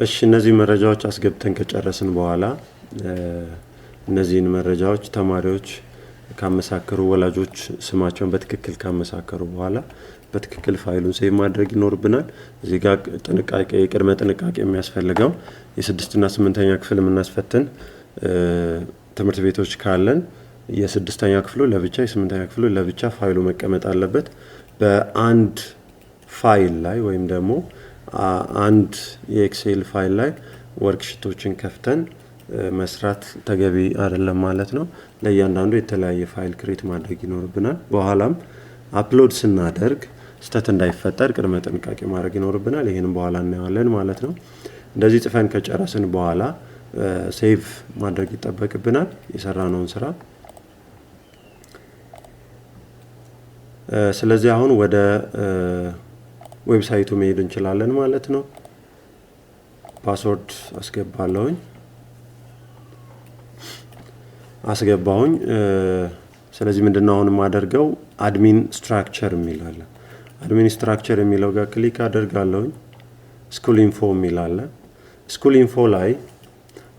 እሺ እነዚህ መረጃዎች አስገብተን ከጨረስን በኋላ እነዚህን መረጃዎች ተማሪዎች ካመሳከሩ ወላጆች ስማቸውን በትክክል ካመሳከሩ በኋላ በትክክል ፋይሉን ሴቭ ማድረግ ይኖርብናል። እዚህ ጋር ጥንቃቄ ቅድመ ጥንቃቄ የሚያስፈልገው የ6 እና 8ኛ ክፍል የምናስፈትን ትምህርት ቤቶች ካለን የ6ኛ ክፍሉ ለብቻ የ8ኛ ክፍሉ ለብቻ ፋይሉ መቀመጥ አለበት። በአንድ ፋይል ላይ ወይም ደግሞ አንድ የኤክሴል ፋይል ላይ ወርክሺቶችን ከፍተን መስራት ተገቢ አይደለም ማለት ነው። ለእያንዳንዱ የተለያየ ፋይል ክሬት ማድረግ ይኖርብናል። በኋላም አፕሎድ ስናደርግ ስህተት እንዳይፈጠር ቅድመ ጥንቃቄ ማድረግ ይኖርብናል። ይሄንን በኋላ እናያለን ማለት ነው። እንደዚህ ጽፈን ከጨረስን በኋላ ሴቭ ማድረግ ይጠበቅብናል የሰራነውን ስራ። ስለዚህ አሁን ወደ ዌብሳይቱ መሄድ እንችላለን ማለት ነው። ፓስወርድ አስገባሁኝ። ስለዚህ ምንድነው አሁን የማደርገው አድሚን ስትራክቸር የሚላል አድሚን ስትራክቸር የሚለው ጋር ክሊክ አደርጋለሁ። ስኩል ኢንፎ የሚላል ስኩል ኢንፎ ላይ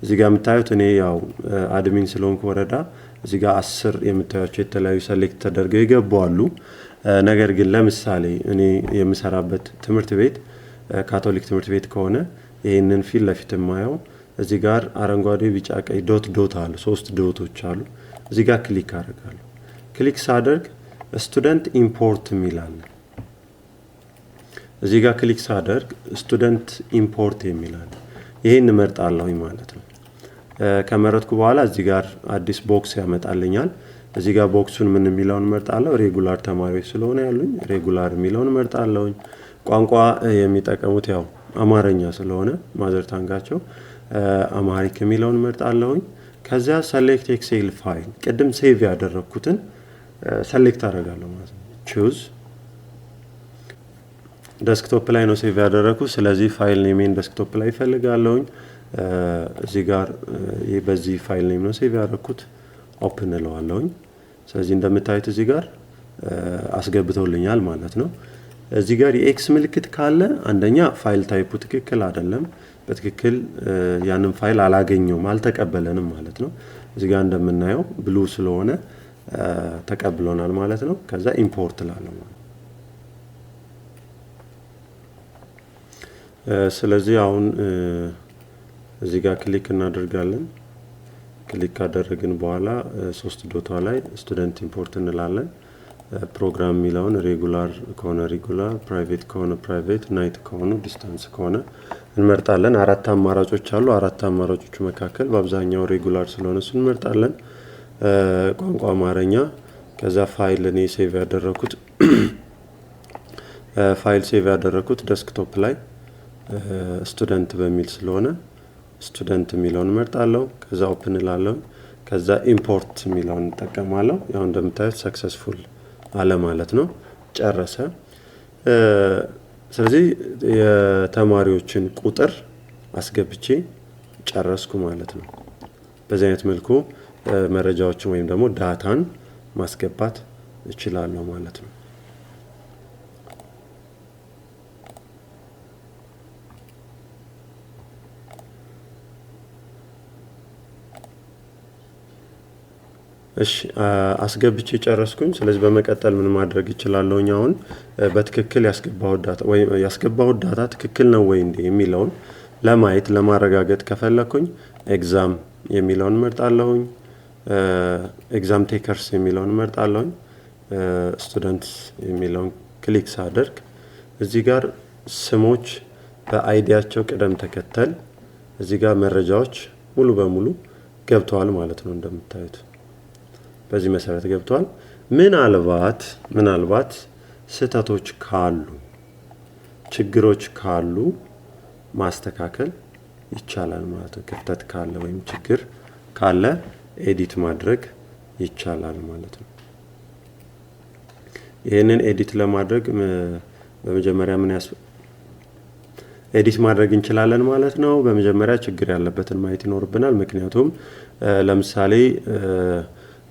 እዚህ ጋር የምታዩት እኔ ያው አድሚን ስለሆንኩ ወረዳ እዚህ ጋር 10 የምታዩቸው የተለያዩ ሰሌክት ተደርገው ይገባሉ። ነገር ግን ለምሳሌ እኔ የምሰራበት ትምህርት ቤት ካቶሊክ ትምህርት ቤት ከሆነ ይሄንን ፊት ለፊት የማየው እዚህ ጋር አረንጓዴ ቢጫ ቀይ ዶት አሉ 3 ዶቶች አሉ። እዚህ ጋር ክሊክ አደርጋለሁ። ክሊክ ሳደርግ ስቱደንት ኢምፖርት የሚላል እዚህ ጋር ክሊክ ሳደርግ ስቱደንት ኢምፖርት የሚላል ይሄን እመርጣለሁኝ ማለት ነው። ከመረጥኩ በኋላ እዚህ ጋር አዲስ ቦክስ ያመጣልኛል። እዚህ ጋር ቦክሱን ምን የሚለውን እመርጣለሁ። ሬጉላር ተማሪዎች ስለሆነ ያሉኝ ሬጉላር የሚለውን እመርጣለሁኝ። ቋንቋ የሚጠቀሙት ያው አማርኛ ስለሆነ ማዘር ታንጋቸው አማሪክ የሚለውን እመርጣለሁኝ። ከዛ ሰሌክት ኤክሴል ፋይል ቅድም ሴቭ ያደረኩትን ሰሌክት አደርጋለሁ ማለት ነው። ቹዝ ዴስክቶፕ ላይ ነው ሴቭ ያደረኩት። ስለዚህ ፋይል ኔሜን ዴስክቶፕ ላይ እፈልጋለሁኝ። እዚህ ጋር በዚህ ፋይል ኔም ነው ሴቭ ያደረኩት። ኦፕን እለዋለሁኝ። ስለዚህ እንደምታዩት እዚህ ጋር አስገብተውልኛል ማለት ነው። እዚህ ጋር የኤክስ ምልክት ካለ አንደኛ ፋይል ታይፑ ትክክል አይደለም፣ በትክክል ያንን ፋይል አላገኘውም አልተቀበለንም ማለት ነው። እዚህ ጋር እንደምናየው ብሉ ስለሆነ ተቀብሎናል ማለት ነው። ከዛ ኢምፖርት ላለው ማለት ስለዚህ አሁን እዚህ ጋር ክሊክ እናደርጋለን። ክሊክ ካደረግን በኋላ 3 ዶቷ ላይ ስቱደንት ኢምፖርት እንላለን። ፕሮግራም የሚለውን ሬጉላር ከሆነ ሬጉላር፣ ፕራይቬት ከሆነ ፕራይቬት፣ ናይት ከሆነ ዲስታንስ ከሆነ እንመርጣለን። 4 አማራጮች አሉ። 4 አማራጮቹ መካከል በአብዛኛው ሬጉላር ስለሆነ እሱን እንመርጣለን። ቋንቋ አማርኛ። ከዛ ፋይል እኔ ሴቭ ያደረኩት ዴስክቶፕ ላይ ስቱደንት በሚል ስለሆነ ስቱደንት የሚለውን እመርጣለሁ። ከዛ ኦፕን እላለሁ። ከዛ ኢምፖርት የሚለውን እጠቀማለሁ። ያው እንደምታዩት ሰክሰስፉል አለ ማለት ነው። ጨረሰ። ስለዚህ የተማሪዎችን ቁጥር አስገብቼ ጨረስኩ ማለት ነው። በዚህ አይነት መልኩ መረጃዎችን ወይም ደግሞ ዳታን ማስገባት እችላለሁ ማለት ነው። እሺ አስገብቼ ጨረስኩኝ። ስለዚህ በመቀጠል ምን ማድረግ እችላለሁኝ? አሁን በትክክል ያስገባሁት ዳታ ትክክል ነው ወይ እንዴ የሚለውን ለማየት ለማረጋገጥ ከፈለኩኝ ኤግዛም የሚለውን እመርጣለሁኝ። ኤግዛም ቴከርስ የሚለውን እመርጣለሁኝ። ስቱደንትስ የሚለውን ክሊክ ሳደርግ እዚህ ጋር ስሞች በአይዲያቸው ቅደም ተከተል እዚህ ጋር መረጃዎች ሙሉ በሙሉ ገብተዋል ማለት ነው። እንደምታዩት በዚህ መሰረት ገብቷል። ምናልባት ስህተቶች ካሉ ችግሮች ካሉ ማስተካከል ይቻላል ማለት ነው። ክፍተት ካለ ወይም ችግር ካለ ኤዲት ማድረግ ይቻላል ማለት ነው። ይሄንን ኤዲት ለማድረግ በመጀመሪያ ኤዲት ማድረግ እንችላለን ማለት ነው። በመጀመሪያ ችግር ያለበትን ማየት ይኖርብናል። ምክንያቱም ለምሳሌ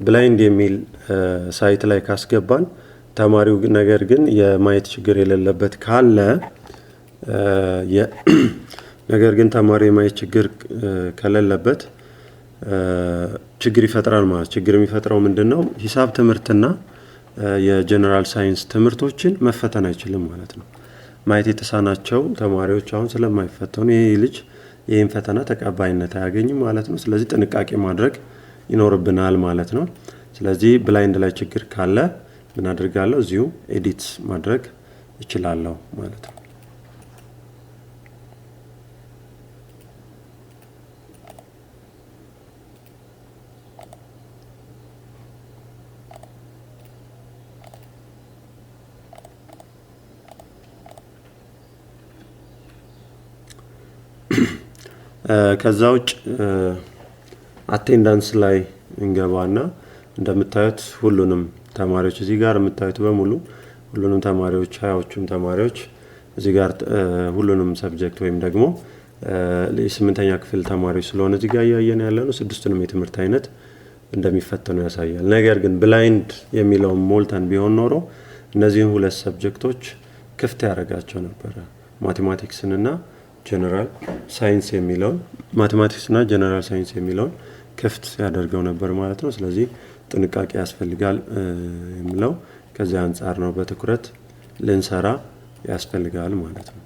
ብላይንድ የሚል ሳይት ላይ ካስገባን ተማሪው ነገር ግን የማየት ችግር የሌለበት ካለ ነገር ግን ተማሪ የማየት ችግር ከሌለበት ችግር ይፈጥራል ማለት ችግር የሚፈጥረው ምንድነው? ሂሳብ ትምህርትና የጀነራል ሳይንስ ትምህርቶችን መፈተን አይችልም ማለት ነው። ማየት የተሳናቸው ተማሪዎች አሁን ስለማይፈተኑ ይሄ ልጅ ይሄን ፈተና ተቀባይነት አያገኝም ማለት ነው። ስለዚህ ጥንቃቄ ማድረግ ይኖርብናል ማለት ነው። ስለዚህ ብላይንድ ላይ ችግር ካለ ምን አድርጋለሁ? እዚሁ ኤዲት ማድረግ እችላለሁ ማለት ነው። ከዛ ውጭ አቴንዳንስ ላይ እንገባና እንደምታዩት ሁሉንም ተማሪዎች እዚህ ጋር የምታዩት በሙሉ ሁሉንም ተማሪዎች 20ዎቹም ተማሪዎች እዚህ ጋር ሁሉንም ሰብጀክት ወይም ደግሞ ለ8ኛ ክፍል ተማሪዎች ስለሆነ እዚህ ጋር ያያየን ያለነው ስድስቱንም የትምህርት አይነት እንደሚፈተኑ ያሳያል። ነገር ግን ብላይንድ የሚለው ሞልተን ቢሆን ኖሮ እነዚህን ሁለት ሰብጀክቶች ክፍት ያደርጋቸው ነበር። ማቴማቲክስን እና ጀነራል ሳይንስ የሚለውን ማቴማቲክስ እና ጀነራል ሳይንስ የሚለውን ክፍት ያደርገው ነበር ማለት ነው። ስለዚህ ጥንቃቄ ያስፈልጋል የሚለው ከዚህ አንፃር ነው በትኩረት ልንሰራ ያስፈልጋል ማለት ነው።